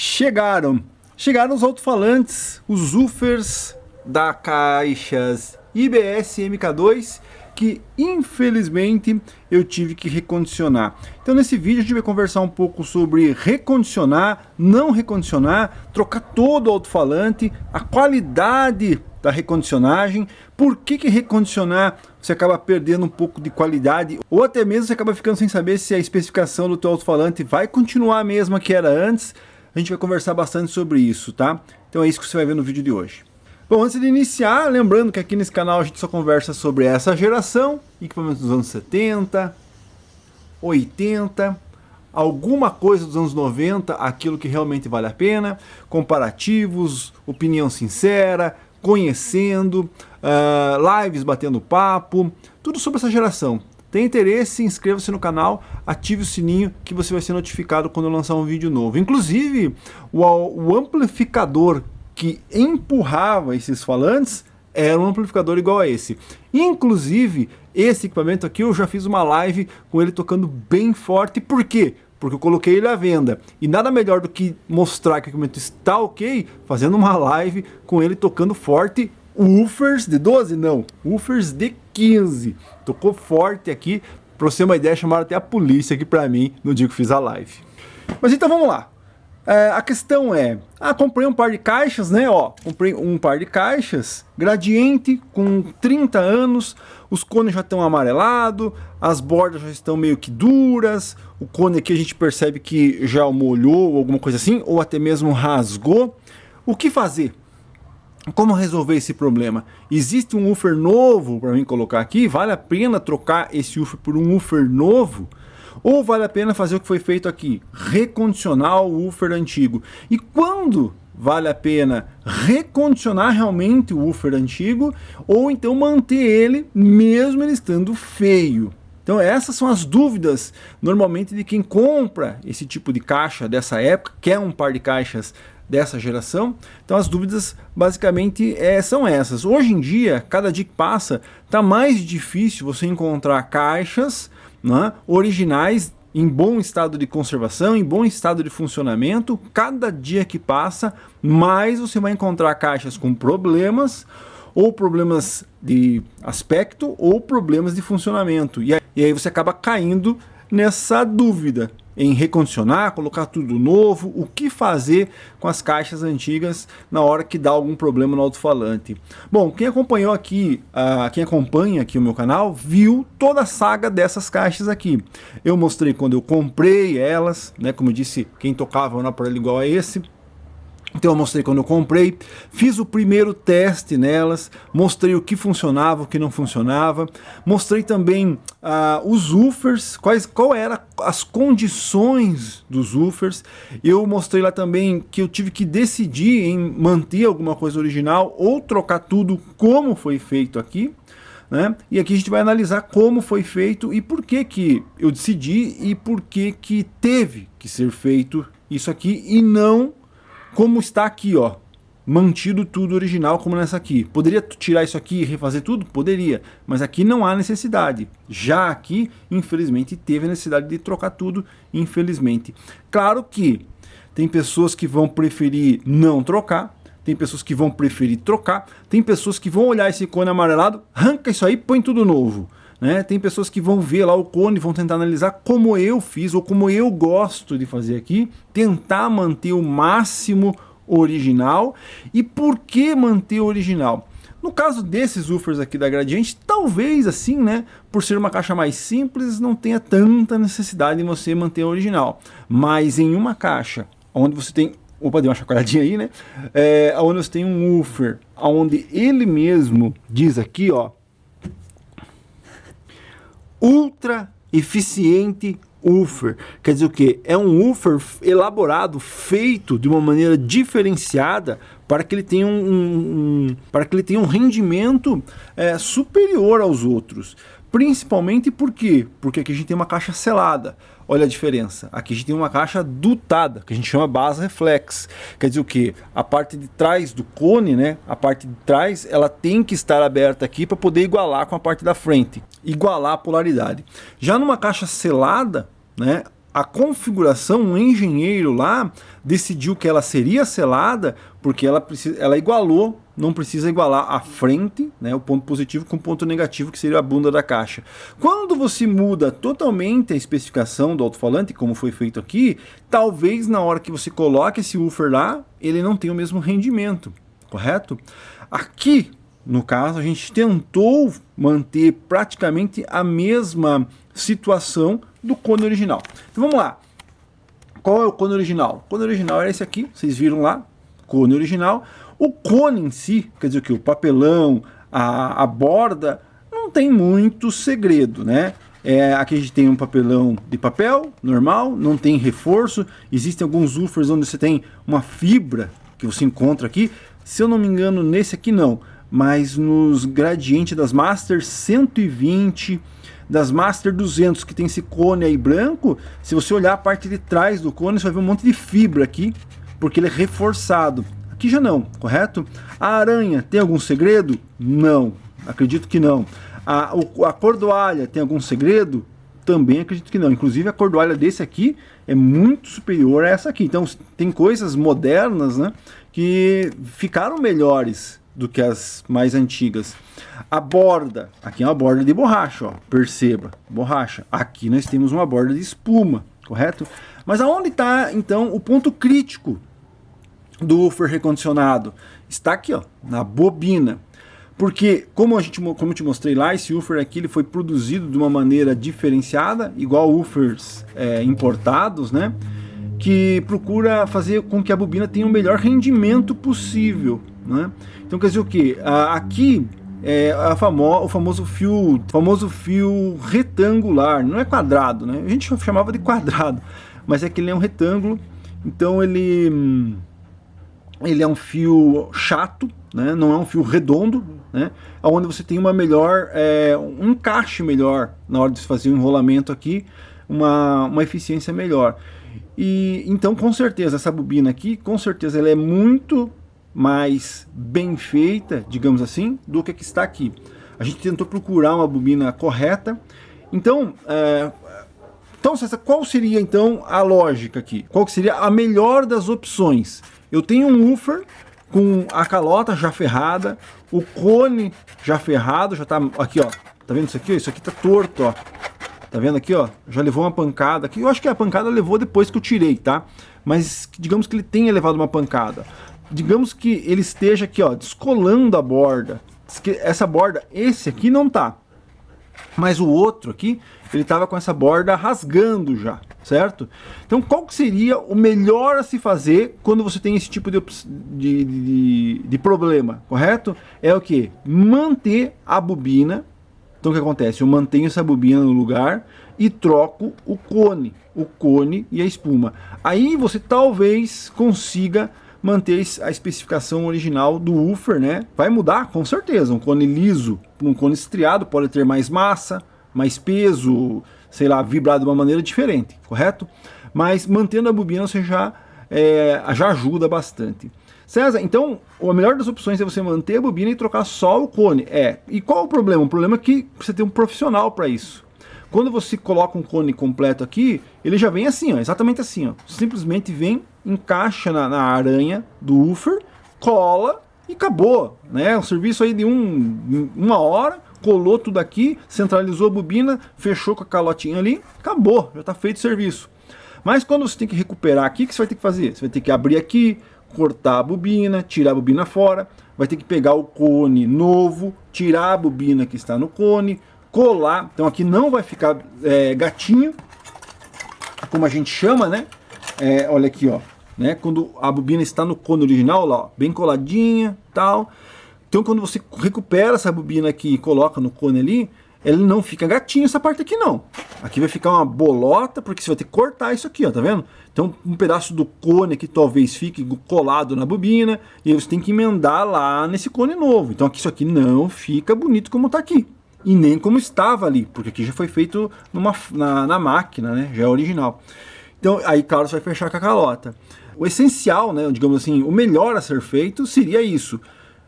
Chegaram os alto-falantes, os woofers da caixas IBS MK2, que infelizmente eu tive que recondicionar. Então nesse vídeo a gente vai conversar um pouco sobre recondicionar, não recondicionar, trocar todo o alto-falante, a qualidade da recondicionagem, por que recondicionar você acaba perdendo um pouco de qualidade, ou até mesmo você acaba ficando sem saber se a especificação do teu alto-falante vai continuar a mesma que era antes. A gente vai conversar bastante sobre isso, tá? Então é isso que você vai ver no vídeo de hoje. Bom, antes de iniciar, lembrando que aqui nesse canal a gente só conversa sobre essa geração, equipamentos dos anos 70, 80, alguma coisa dos anos 90, aquilo que realmente vale a pena, comparativos, opinião sincera, conhecendo, lives batendo papo, tudo sobre essa geração. Tem interesse? Inscreva-se no canal, ative o sininho que você vai ser notificado quando eu lançar um vídeo novo. Inclusive, o amplificador que empurrava esses falantes era um amplificador igual a esse. Inclusive, esse equipamento aqui eu já fiz uma live com ele tocando bem forte. Por quê? Porque eu coloquei ele à venda. E nada melhor do que mostrar que o equipamento está ok, fazendo uma live com ele tocando forte. Woofers de 12? Não, woofers de 15. Tocou forte aqui. Pra você ter uma ideia, chamaram até a polícia aqui pra mim no dia que fiz a live. Mas então vamos lá. A questão é, comprei um par de caixas, né? Comprei um par de caixas, Gradiente com 30 anos, os cones já estão amarelados, as bordas já estão meio que duras, o cone aqui a gente percebe que já molhou, alguma coisa assim, ou até mesmo rasgou. O que fazer? Como resolver esse problema? Existe um woofer novo para mim colocar aqui? Vale a pena trocar esse woofer por um woofer novo? Ou vale a pena fazer o que foi feito aqui? Recondicionar o woofer antigo. E quando vale a pena recondicionar realmente o woofer antigo? Ou então manter ele mesmo ele estando feio? Então essas são as dúvidas normalmente de quem compra esse tipo de caixa dessa época, quer um par de caixas dessa geração. Então as dúvidas basicamente são essas. Hoje em dia, cada dia que passa, está mais difícil você encontrar caixas, né, originais em bom estado de conservação, em bom estado de funcionamento. Cada dia que passa, mais você vai encontrar caixas com problemas, ou problemas de aspecto, ou problemas de funcionamento. E aí você acaba caindo nessa dúvida em recondicionar, colocar tudo novo, o que fazer com as caixas antigas na hora que dá algum problema no alto-falante. Bom, quem acompanhou aqui, quem acompanha aqui o meu canal, viu toda a saga dessas caixas aqui. Eu mostrei quando eu comprei elas, né, como eu disse, quem tocava um aparelho igual a esse. Então eu mostrei quando eu comprei, fiz o primeiro teste nelas, mostrei o que funcionava, o que não funcionava, mostrei também os woofers, qual eram as condições dos woofers. Eu mostrei lá também que eu tive que decidir em manter alguma coisa original ou trocar tudo como foi feito aqui, né? E aqui a gente vai analisar como foi feito e por que eu decidi e por que teve que ser feito isso aqui e não como está aqui, mantido tudo original como nessa aqui. Poderia tirar isso aqui e refazer tudo? Poderia, mas aqui não há necessidade. Já aqui, infelizmente, teve a necessidade de trocar tudo, infelizmente. Claro que tem pessoas que vão preferir não trocar, tem pessoas que vão preferir trocar, tem pessoas que vão olhar esse cone amarelado, arranca isso aí, põe tudo novo. Né? Tem pessoas que vão ver lá o cone, vão tentar analisar como eu fiz ou como eu gosto de fazer aqui, tentar manter o máximo original. E por que manter o original? No caso desses woofers aqui da Gradiente, talvez assim, né, por ser uma caixa mais simples, não tenha tanta necessidade de você manter o original. Mas em uma caixa onde você tem, opa, deu uma chacoalhadinha aí, né, onde você tem um woofer, onde ele mesmo diz aqui, ultra eficiente woofer. Quer dizer o que? É um woofer elaborado, feito de uma maneira diferenciada para que ele tenha um rendimento superior aos outros. Principalmente por quê? Porque aqui a gente tem uma caixa selada. Olha a diferença. Aqui a gente tem uma caixa dutada, que a gente chama base reflex. Quer dizer o quê? A parte de trás do cone, né? A parte de trás, ela tem que estar aberta aqui para poder igualar com a parte da frente. Igualar a polaridade. Já numa caixa selada, né? a configuração, um engenheiro lá decidiu que ela seria selada porque ela igualou, não precisa igualar a frente, né, o ponto positivo com o ponto negativo, que seria a bunda da caixa. Quando você muda totalmente a especificação do alto-falante, como foi feito aqui, talvez na hora que você coloca esse woofer lá, ele não tenha o mesmo rendimento, correto? Aqui, no caso, a gente tentou manter praticamente a mesma situação do cone original. Então vamos lá. Qual é o cone original? O cone original era esse aqui, vocês viram lá, cone original. O cone em si, quer dizer que o papelão, a borda, não tem muito segredo, né? Aqui a gente tem um papelão de papel normal, não tem reforço. Existem alguns woofers onde você tem uma fibra que você encontra aqui. Se eu não me engano, nesse aqui não, mas nos gradientes das Master 120, das Master 200, que tem esse cone aí branco, se você olhar a parte de trás do cone, você vai ver um monte de fibra aqui, porque ele é reforçado. Aqui já não, correto? A aranha tem algum segredo? Não, acredito que não. A cordoalha tem algum segredo? Também acredito que não. Inclusive a cordoalha desse aqui é muito superior a essa aqui. Então tem coisas modernas, né, que ficaram melhores do que as mais antigas. A borda, aqui é uma borda de borracha, ó, perceba, borracha. Aqui nós temos uma borda de espuma, correto? Mas aonde está então o ponto crítico do woofer recondicionado? Está aqui, ó, na bobina. Porque, como eu te mostrei lá, esse woofer aqui ele foi produzido de uma maneira diferenciada, igual woofers importados, né? Que procura fazer com que a bobina tenha o melhor rendimento possível, né? Então quer dizer o que? Aqui é o famoso fio retangular, não é quadrado, né? A gente chamava de quadrado, mas é que ele é um retângulo, então ele é um fio chato, né? Não é um fio redondo, né? Onde você tem uma melhor, um encaixe melhor na hora de fazer o enrolamento aqui, uma eficiência melhor. E então com certeza essa bobina aqui, com certeza ela é muito mais bem feita, digamos assim, do que a que está aqui. A gente tentou procurar uma bobina correta. Então, qual seria então a lógica aqui? Qual seria a melhor das opções? Eu tenho um woofer com a calota já ferrada, o cone já ferrado, já tá aqui, ó. Tá vendo isso aqui? Isso aqui tá torto, ó. Tá vendo aqui, ó? Já levou uma pancada aqui. Eu acho que a pancada levou depois que eu tirei, tá? Mas digamos que ele tenha levado uma pancada. Digamos que ele esteja aqui, ó, descolando a borda. Essa borda, esse aqui não tá. Mas o outro aqui, ele tava com essa borda rasgando já, certo? Então qual que seria o melhor a se fazer quando você tem esse tipo de problema, correto? É o que? Manter a bobina. Então o que acontece? Eu mantenho essa bobina no lugar e troco o cone e a espuma. Aí você talvez consiga manter a especificação original do woofer, né? Vai mudar, com certeza. Um cone liso para um cone estriado pode ter mais massa, mais peso, sei lá, vibrar de uma maneira diferente, correto? Mas mantendo a bobina você já ajuda bastante. César, então a melhor das opções é você manter a bobina e trocar só o cone. E qual o problema? O problema é que você tem um profissional para isso. Quando você coloca um cone completo aqui, ele já vem assim, ó, exatamente assim, ó. Simplesmente vem, encaixa na aranha do woofer, cola e acabou, né? Um serviço aí de uma hora, colou tudo aqui, centralizou a bobina, fechou com a calotinha ali, acabou, já está feito o serviço. Mas quando você tem que recuperar aqui, o que você vai ter que fazer? Você vai ter que abrir aqui, cortar a bobina, tirar a bobina fora, vai ter que pegar o cone novo, tirar a bobina que está no cone, colar. Então aqui não vai ficar gatinho, como a gente chama, né? Olha aqui, ó, né? Quando a bobina está no cone original, lá, ó, bem coladinha, tal. Então quando você recupera essa bobina aqui e coloca no cone ali, ele não fica gatinho essa parte aqui não. Aqui vai ficar uma bolota, porque você vai ter que cortar isso aqui, ó, tá vendo? Então um pedaço do cone aqui talvez fique colado na bobina, e aí você tem que emendar lá nesse cone novo. Então aqui, isso aqui não fica bonito como tá aqui. E nem como estava ali, porque aqui já foi feito na máquina, né? Já é original. Então aí, claro, você vai fechar com a calota. O essencial, né, digamos assim, o melhor a ser feito seria isso.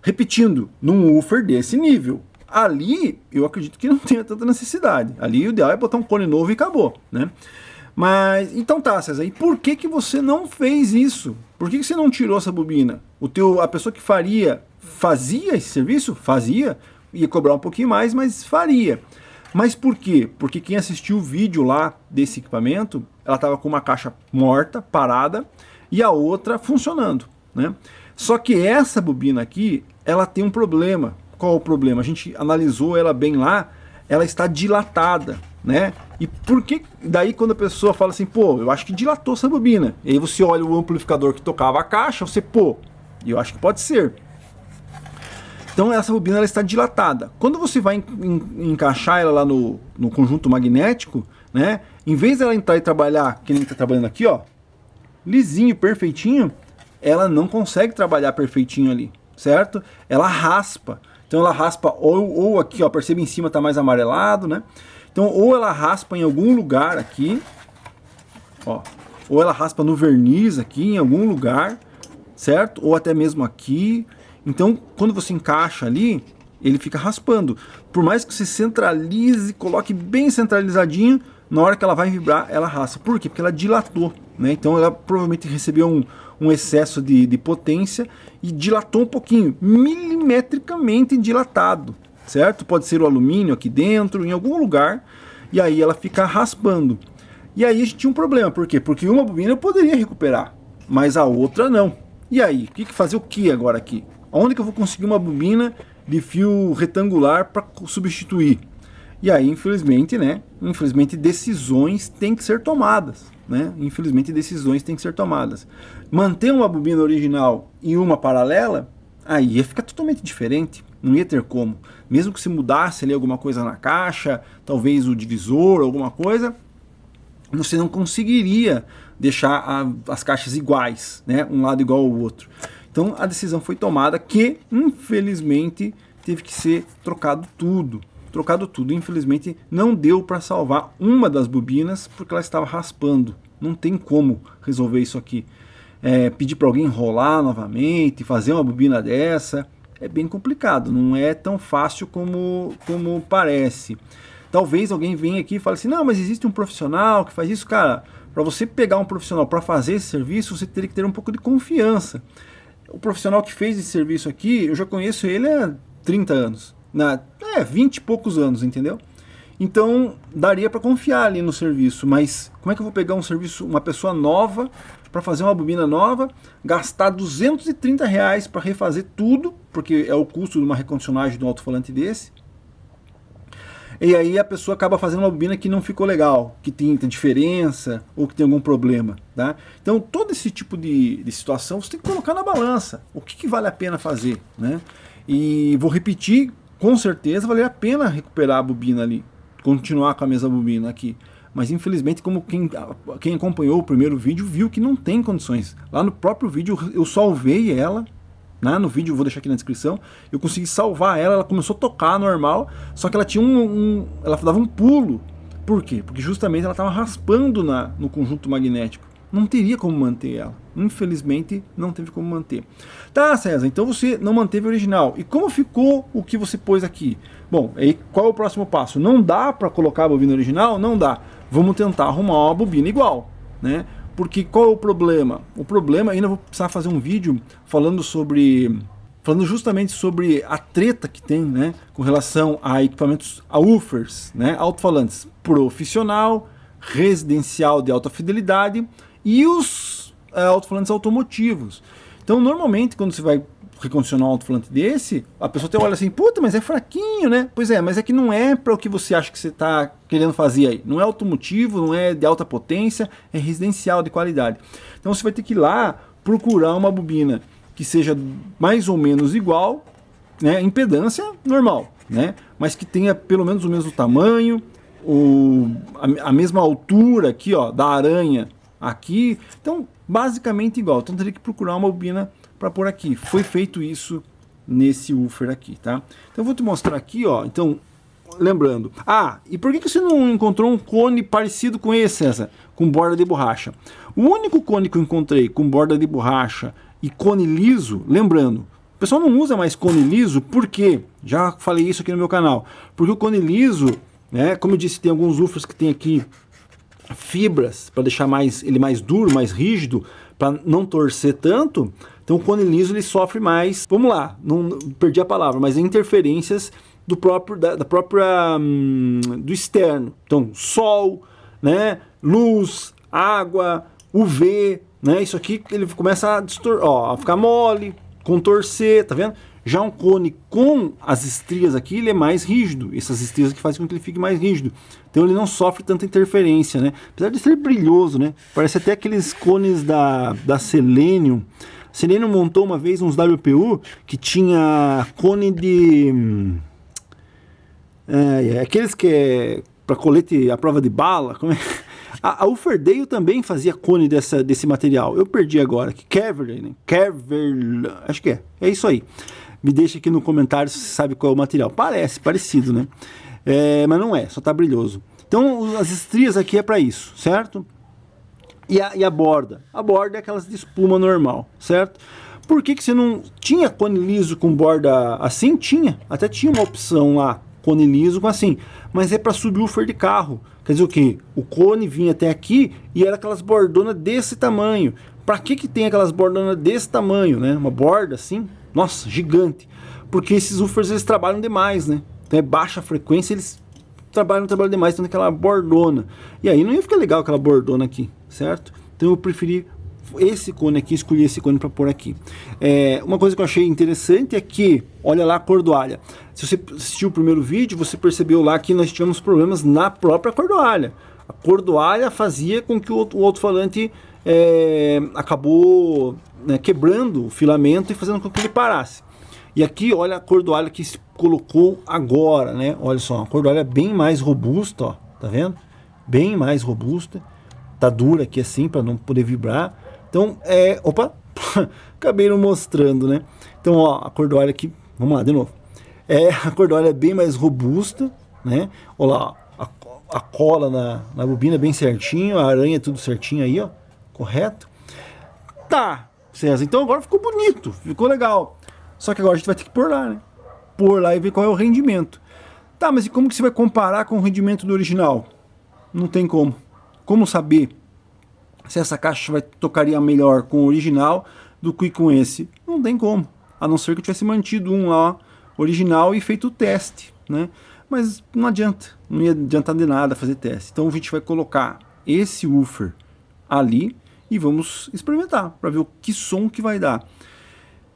Repetindo, num woofer desse nível. Ali, eu acredito que não tenha tanta necessidade. Ali o ideal é botar um cone novo e acabou, né? Mas, então tá, César, e por que que você não fez isso? Por que que você não tirou essa bobina? A pessoa que fazia esse serviço? Fazia, ia cobrar um pouquinho mais, mas faria. Mas por quê? Porque quem assistiu o vídeo lá desse equipamento, ela estava com uma caixa morta, parada, e a outra funcionando, né? Só que essa bobina aqui, ela tem um problema. Qual é o problema? A gente analisou ela bem lá, ela está dilatada, né? E por que daí quando a pessoa fala assim, pô, eu acho que dilatou essa bobina. E aí você olha o amplificador que tocava a caixa, você, pô, eu acho que pode ser. Então essa bobina ela está dilatada. Quando você vai encaixar ela lá no conjunto magnético, né? Em vez dela entrar e trabalhar, que nem está trabalhando aqui, ó, lisinho, perfeitinho, ela não consegue trabalhar perfeitinho ali, certo? Ela raspa. Então ela raspa ou aqui, ó, percebe em cima tá mais amarelado, né? Então ou ela raspa em algum lugar aqui, ó, ou ela raspa no verniz aqui em algum lugar, certo? Ou até mesmo aqui. Então quando você encaixa ali, ele fica raspando. Por mais que você centralize, coloque bem centralizadinho, na hora que ela vai vibrar, ela raspa. Por quê? Porque ela dilatou, né? Então ela provavelmente recebeu um excesso de potência e dilatou um pouquinho, milimetricamente dilatado, certo? Pode ser o alumínio aqui dentro, em algum lugar, e aí ela fica raspando. E aí a gente tinha um problema, por quê? Porque uma bobina eu poderia recuperar, mas a outra não. E aí, fazer o que agora aqui? Onde que eu vou conseguir uma bobina de fio retangular para substituir? E aí, infelizmente, né? Infelizmente, decisões têm que ser tomadas, né? Infelizmente, decisões têm que ser tomadas. Manter uma bobina original e uma paralela, aí ia ficar totalmente diferente. Não ia ter como. Mesmo que se mudasse ali alguma coisa na caixa, talvez o divisor, alguma coisa, você não conseguiria deixar as caixas iguais, né? Um lado igual ao outro. Então, a decisão foi tomada que, infelizmente, teve que ser trocado tudo. Infelizmente não deu para salvar uma das bobinas porque ela estava raspando. Não tem como resolver isso aqui. Pedir para alguém enrolar novamente, fazer uma bobina dessa, é bem complicado, não é tão fácil como parece. Talvez alguém venha aqui e fale assim, não, mas existe um profissional que faz isso. Cara, para você pegar um profissional para fazer esse serviço, você teria que ter um pouco de confiança. O profissional que fez esse serviço aqui, eu já conheço ele há 30 anos. 20 e poucos anos, entendeu? Então daria para confiar ali no serviço, mas como é que eu vou pegar um serviço, uma pessoa nova para fazer uma bobina nova, gastar R$230 para refazer tudo, porque é o custo de uma recondicionagem de um alto-falante desse, e aí a pessoa acaba fazendo uma bobina que não ficou legal, que tem diferença ou que tem algum problema, tá? Então todo esse tipo de situação você tem que colocar na balança, o que vale a pena fazer, né? E vou repetir, com certeza vale a pena recuperar a bobina ali, continuar com a mesma bobina aqui. Mas infelizmente, como quem acompanhou o primeiro vídeo viu que não tem condições. Lá no próprio vídeo eu salvei ela, né? No vídeo eu vou deixar aqui na descrição, eu consegui salvar ela, ela começou a tocar normal, só que ela tinha ela dava um pulo. Por quê? Porque justamente ela estava raspando no conjunto magnético. Não teria como manter ela. Infelizmente, não teve como manter. Tá, César, então você não manteve o original. E como ficou o que você pôs aqui? Bom, aí qual é o próximo passo? Não dá para colocar a bobina original? Não dá. Vamos tentar arrumar uma bobina igual, né? Porque qual é o problema? O problema, ainda vou precisar fazer um vídeo falando justamente sobre a treta que tem, né, com relação a equipamentos, a woofers, né, alto-falantes profissional, residencial de alta fidelidade e os alto-falantes automotivos. Então, normalmente, quando você vai recondicionar um alto-falante desse, a pessoa até olha assim, puta, mas é fraquinho, né? Pois é, mas é que não é para o que você acha que você está querendo fazer aí. Não é automotivo, não é de alta potência, é residencial de qualidade. Então, você vai ter que ir lá procurar uma bobina que seja mais ou menos igual, né? Impedância normal, né? Mas que tenha pelo menos o mesmo tamanho, a mesma altura aqui, ó, da aranha aqui, então basicamente igual. Então teria que procurar uma bobina para pôr aqui. Foi feito isso nesse woofer aqui, tá? Então eu vou te mostrar aqui, ó. Então, lembrando. E por que você não encontrou um cone parecido com esse, César? Com borda de borracha. O único cone que eu encontrei com borda de borracha e cone liso, lembrando, o pessoal não usa mais cone liso, por quê? Já falei isso aqui no meu canal. Porque o cone liso, né, como eu disse, tem alguns woofers que tem aqui fibras para deixar ele mais duro, mais rígido, para não torcer tanto. Então o cone liso ele sofre mais, vamos lá, não perdi a palavra, mas interferências do próprio do externo. Então sol, né, luz, água, UV, né, isso aqui ele começa a ficar mole, contorcer, tá vendo? Já um cone com as estrias aqui, ele é mais rígido. Essas estrias que fazem com que ele fique mais rígido. Então ele não sofre tanta interferência, né? Apesar de ser brilhoso, né? Parece até aqueles cones da Selenium. A Selenium montou uma vez uns WPU que tinha cone de... aqueles que é para colete à prova de bala. Como é? A Uferdale também fazia cone desse material. Eu perdi agora. Caverly, né? Acho que é isso aí. Me deixa aqui no comentário se você sabe qual é o material. Parece, parecido, né? Mas não é, só tá brilhoso. Então as estrias aqui é para isso, certo? E a borda? A borda é aquelas de espuma normal, certo? Por que você não tinha cone liso com borda assim? Tinha, até tinha uma opção lá, cone liso com assim. Mas é para subwoofer de carro. Quer dizer o quê? O cone vinha até aqui e era aquelas bordonas desse tamanho. Para que tem aquelas bordonas desse tamanho, né? Uma borda assim, nossa, gigante. Porque esses woofers eles trabalham demais, né? Então é baixa frequência, eles trabalham demais, tendo aquela bordona. E aí não ia ficar legal aquela bordona aqui, certo? Então eu preferi esse cone aqui, escolhi esse cone para pôr aqui. Uma coisa que eu achei interessante é que, olha lá a cordoalha. Se você assistiu o primeiro vídeo, você percebeu lá que nós tínhamos problemas na própria cordoalha. A cordoalha fazia com que o alto-falante acabou, né, quebrando o filamento e fazendo com que ele parasse. E aqui, olha a cordoalha que se colocou agora, né? Olha só, a cordoalha bem mais robusta, ó, tá vendo? Bem mais robusta. Tá dura aqui assim, para não poder vibrar. Então, opa, acabei não mostrando, né? Então, ó, a cordoalha aqui, vamos lá, de novo. A cordoalha é bem mais robusta, né? Olha lá, a cola na bobina bem certinho, a aranha tudo certinho aí, ó, correto? Tá, César, então agora ficou bonito, ficou legal. Só que agora a gente vai ter que pôr lá, né? Pôr lá e ver qual é o rendimento. Tá, mas e como que você vai comparar com o rendimento do original? Não tem como. Como saber se essa caixa tocaria melhor com o original do que com esse? Não tem como. A não ser que eu tivesse mantido um lá original e feito o teste, né? Mas não adianta. Não ia adiantar de nada fazer teste. Então a gente vai colocar esse woofer ali e vamos experimentar para ver o que som que vai dar.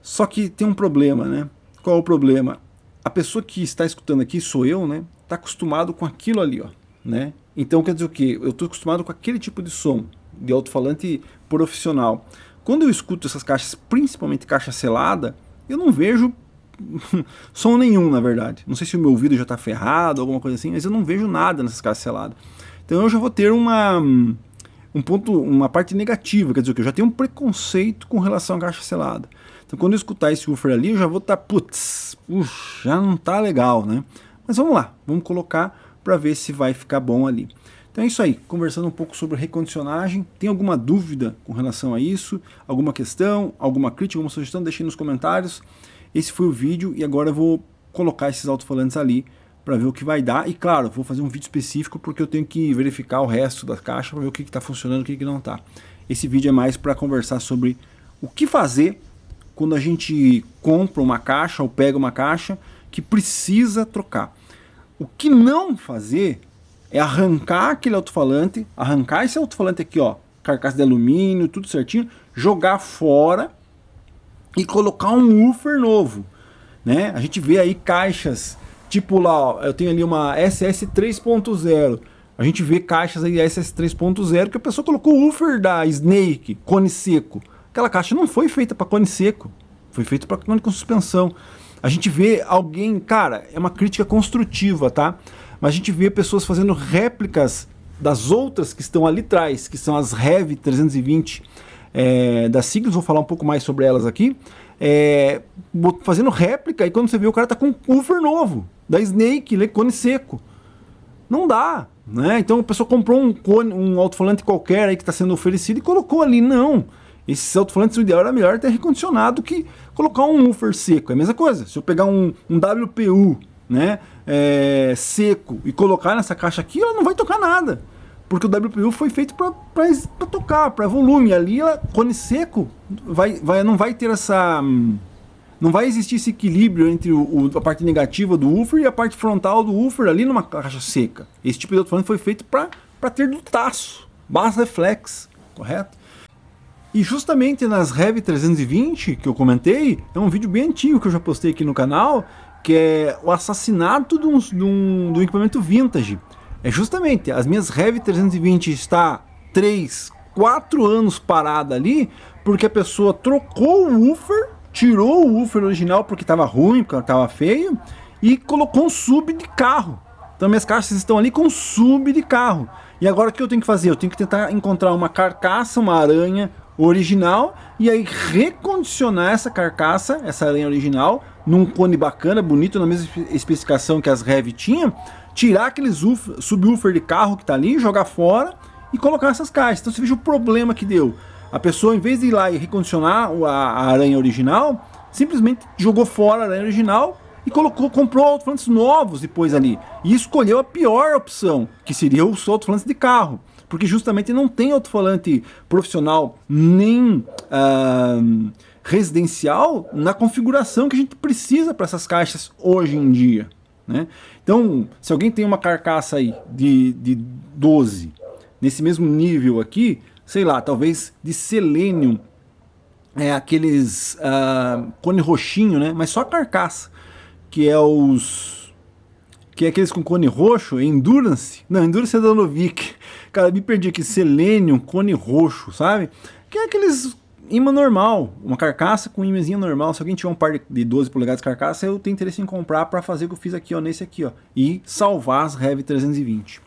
Só que tem um problema, né? Qual é o problema? A pessoa que está escutando aqui, sou eu, né? Está acostumado com aquilo ali, ó, né? Então quer dizer o quê? Eu estou acostumado com aquele tipo de som, de alto-falante profissional. Quando eu escuto essas caixas, principalmente caixa selada, eu não vejo som nenhum, na verdade. Não sei se o meu ouvido já está ferrado, alguma coisa assim, mas eu não vejo nada nessas caixas seladas. Então eu já vou ter uma parte negativa, quer dizer que eu já tenho um preconceito com relação à caixa selada. Então quando eu escutar esse woofer ali, eu já vou estar, já não tá legal, né? Mas vamos lá, vamos colocar para ver se vai ficar bom ali. Então é isso aí, conversando um pouco sobre recondicionagem. Tem alguma dúvida com relação a isso? Alguma questão, alguma crítica, alguma sugestão? Deixe nos comentários. Esse foi o vídeo e agora eu vou colocar esses alto-falantes ali para ver o que vai dar. E claro, vou fazer um vídeo específico porque eu tenho que verificar o resto da caixa para ver o que está funcionando e o que não está. Esse vídeo é mais para conversar sobre o que fazer quando a gente compra uma caixa ou pega uma caixa que precisa trocar. O que não fazer é arrancar aquele alto-falante, arrancar esse alto-falante aqui, ó, carcaça de alumínio, tudo certinho, jogar fora e colocar um woofer novo, né? A gente vê aí caixas, tipo lá, ó, eu tenho ali uma SS 3.0, a gente vê caixas aí SS 3.0 que a pessoa colocou o woofer da Snake, cone seco. Aquela caixa não foi feita para cone seco, foi feita para cone com suspensão. A gente vê alguém, cara, é uma crítica construtiva, tá? Mas a gente vê pessoas fazendo réplicas das outras que estão ali atrás, que são as Rev 320 da Siglos, vou falar um pouco mais sobre elas aqui, fazendo réplica, e quando você vê o cara tá com um woofer novo, da Snake, cone seco. Não dá, né? Então a pessoa comprou um alto-falante qualquer aí que está sendo oferecido e colocou ali, não. Esses alto-falantes, o ideal era melhor ter recondicionado que colocar um woofer seco. É a mesma coisa. Se eu pegar um WPU, né, seco e colocar nessa caixa aqui, ela não vai tocar nada. porque o WPU foi feito para tocar, para volume. Ali, cone seco, não vai ter essa... Não vai existir esse equilíbrio entre a parte negativa do woofer e a parte frontal do woofer ali numa caixa seca. Esse tipo de alto-falante foi feito para ter do taço, bass reflex, correto? E justamente nas Rev 320 que eu comentei, é um vídeo bem antigo que eu já postei aqui no canal, que é o assassinato de um equipamento vintage. É justamente, as minhas Rev 320 está 3, 4 anos parada ali, porque a pessoa trocou o woofer, tirou o woofer original porque estava ruim, porque estava feio, e colocou um sub de carro. Então minhas caixas estão ali com sub de carro. E agora o que eu tenho que fazer? Eu tenho que tentar encontrar uma carcaça, uma aranha original, e aí recondicionar essa carcaça, essa aranha original, num cone bacana, bonito, na mesma especificação que as Rev tinham, tirar aqueles subwoofer de carro que está ali, jogar fora e colocar essas caixas. Então você veja o problema que deu. A pessoa, em vez de ir lá e recondicionar a aranha original, simplesmente jogou fora a aranha original e comprou alto-falantes novos depois ali. E escolheu a pior opção, que seria os alto-falantes de carro. Porque justamente não tem alto-falante profissional nem residencial na configuração que a gente precisa para essas caixas hoje em dia, né? Então, se alguém tem uma carcaça aí de 12, nesse mesmo nível aqui, sei lá, talvez de selênio, aqueles cone roxinho, né? Mas só a carcaça, que é aqueles com cone roxo, Endurance. Não, Endurance é da Novik. Cara, me perdi aqui, selênio, cone roxo, sabe? Que é aqueles imã normal, uma carcaça com imãzinha normal. Se alguém tiver um par de 12 polegadas de carcaça, eu tenho interesse em comprar para fazer o que eu fiz aqui, ó, nesse aqui, ó, e salvar as Rev 320.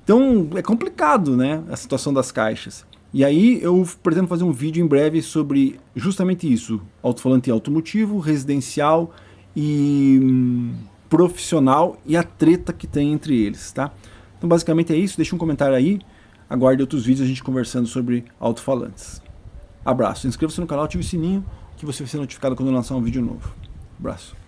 Então, é complicado, né, a situação das caixas. E aí eu pretendo fazer um vídeo em breve sobre justamente isso, alto-falante automotivo, residencial e profissional e a treta que tem entre eles, tá? Então basicamente é isso, deixa um comentário aí, aguarde outros vídeos a gente conversando sobre alto-falantes. Abraço, inscreva-se no canal, ative o sininho que você vai ser notificado quando eu lançar um vídeo novo. Abraço.